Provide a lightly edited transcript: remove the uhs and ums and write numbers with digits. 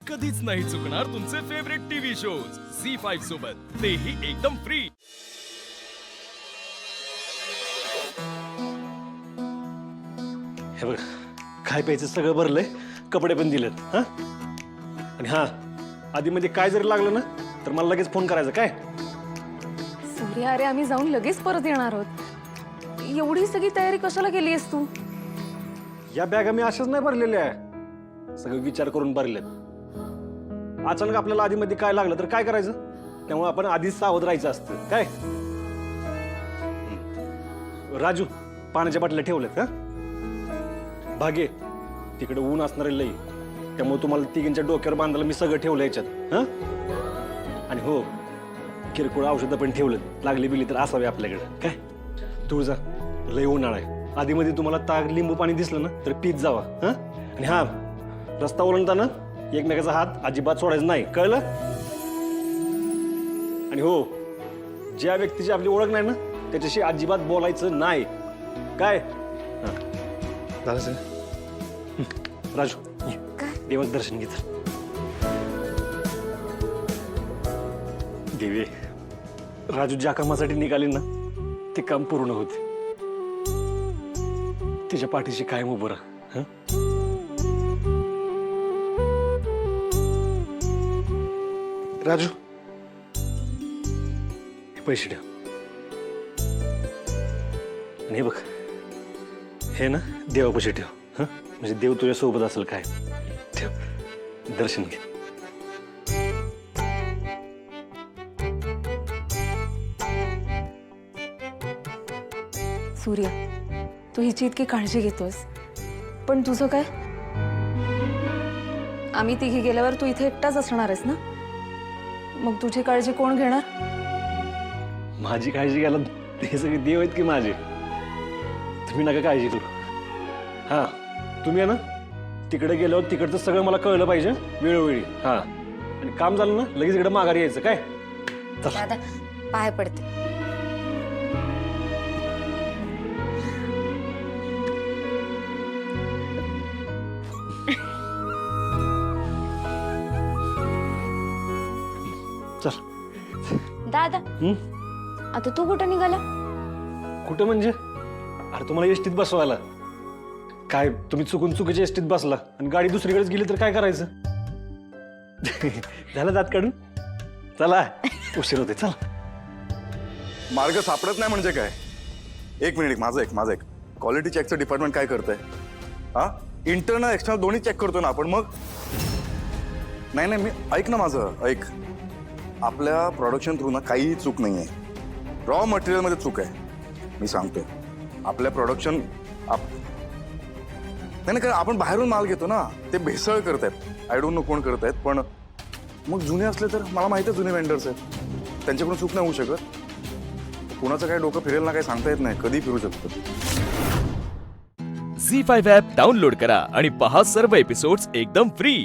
कधीच नाही चुकणार तुमचे फेवरेट टीव्ही शोज झी5 सोबत, तेही एकदम फ्री। हे बघ, काय प्यायचं सगळं भरलंय, कपडे पण दिलेत हा। आणि हा, आधी मध्ये काय जरी लागलं ना तर मला लगेच फोन करायचा काय। सूर्या, अरे आम्ही जाऊन लगेच परत येणार आहोत। एवढी सगळी तयारी कशाला केली आहेस तू? या बॅगा मी अशाच नाही भरलेल्या, सगळं विचार करून भरलेत। अचानक आपल्याला आधी मध्ये काय लागलं तर काय करायचं, त्यामुळे आपण आधीच सावध राहायचं असतं काय। राजू, पाण्याच्या बाटल्या ठेवल्यात का? भागे, तिकडे ऊन असणार आहे लई, त्यामुळे तुम्हाला तिघींच्या डोक्यावर बांधायला मी सगळं ठेवलं याच्यात हा। आणि हो, किरकोळ औषधं पण ठेवलेत, लागली बिली तर असावे आपल्याकडे काय। तुळजा, लई उन्हाळा आहे, आधी मध्ये तुम्हाला ताक लिंबू पाणी दिसलं ना तर पीत जावा हा। आणि हा, रस्ता ओलांडताना एकमेकाचा हात अजिबात सोडायचा नाही, कळलं? आणि हो, ज्या व्यक्तीची आपली ओळख नाही ना त्याच्याशी अजिबात बोलायचं नाही काय। झालं सर? राजू, ये, देवाचं दर्शन घे तर। देवी, राजू ज्या कामासाठी निघाले ना ते काम पूर्ण होते, तिच्या पाठीशी कायम उभं राहा। राजू, हे पैसे ठेव, आणि हे बघ, हे ना देवापाशी ठेव हा, म्हणजे देव तुझ्या सोबत असेल काय। ठेव, दर्शन घे। सूर्या, तू हिची इतकी काळजी घेतोस, पण तुझं काय? आम्ही तिघी गेल्यावर तू इथे एकटाच असणार आहेस ना, मग तुझी काळजी कोण घेणार? माझी काळजी घ्यायला ते सगळे देव आहेत की माझे, तुम्ही नका काळजी करू। हा, तुम्ही आहे ना तिकडे गेल्यावर तिकडचं सगळं मला कळलं पाहिजे वेळोवेळी हा। आणि काम झालं ना लगेच इकडे माघारी यायचं काय। दादा, पाय पडते। चल। दादा, आता तू कुठं निघाला? कुठं म्हणजे? अरे तुम्हाला एसटीत बसवायला काय, तुम्ही चुकून चुकीच्या एसटीत बसला आणि गाडी दुसरीकडेच गेली तर काय करायचं? झालं दात काढून, चला उशीर होते, चला। मार्ग सापडत नाही म्हणजे काय? एक मिनिट, माझं एक क्वालिटी चेकचं डिपार्टमेंट काय करतंय हा? इंटरनल एक्सटर्नल दोन्ही चेक करतो ना आपण, मग नाही मी ऐक ना, माझं ऐक। आपल्या प्रोडक्शन थ्रू ना काही चूक नाही आहे, रॉ मटेरियलमध्ये चूक आहे। मी सांगतोय, आपल्या प्रोडक्शन नाही कारण आपण बाहेरून माल घेतो ना, ते भेसळ करतायत, आय डोंट नो कोण करतायत, पण मग जुने असले तर मला माहिती आहे जुने वेंडर्स आहेत, त्यांच्याकडून चूक नाही होऊ शकत। कुणाचं काही डोकं फिरेल ना, काही सांगता येत नाही, कधी फिरू शकतं। झी5 ॲप डाउनलोड करा आणि पहा सर्व एपिसोड्स एकदम फ्री।